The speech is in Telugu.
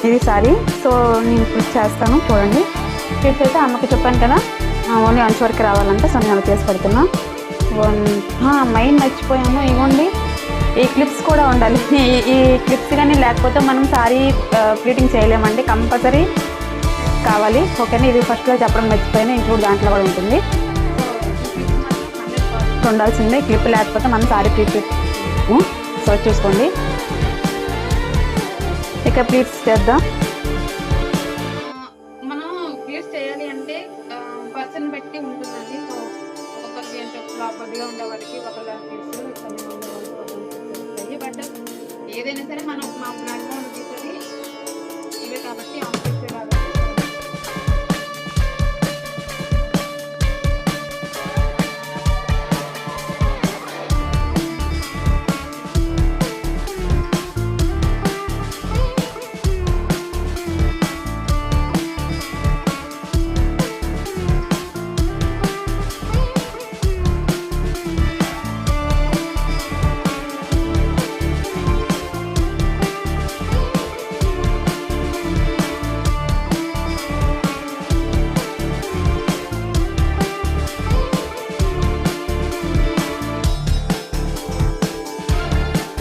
ఇది సారీ. సో నేను ఇప్పుడు చేస్తాను చూడండి. క్లిప్స్ అయితే అమ్మకి చెప్పాను కదా ఓన్లీ అంచు వరకు రావాలంటే, సో నేను అలా చేసి పెడుతున్నా. మైండ్ మర్చిపోయాను, ఇవ్వండి ఈ క్లిప్స్ కూడా ఉండాలి. ఈ క్లిప్స్ కానీ లేకపోతే మనం సారీ ప్లీటింగ్ చేయలేమండి, కంపల్సరీ కావాలి. ఓకేనా, ఇది ఫస్ట్లో చెప్పడం మర్చిపోయాను, ఇంక్లూడ్ దాంట్లో కూడా ఉంటుంది, ఉండాల్సిందే. క్లిప్ లేకపోతే మనం సారీ ప్లీట్. సో చూసుకోండి. ఇక ప్లీట్స్ చేద్దాం. మనం ప్లీట్స్ చేయాలి అంటే పర్సన్ బట్టి ఉంటుందండి. సో ఒక్కొక్కరికి అంటే కొద్దిగా ఉండే వాళ్ళకి ఒకళ్ళ ప్లీట్స్, బట్ ఏదైనా సరే మనం మా బ్యాక్గ్రౌండ్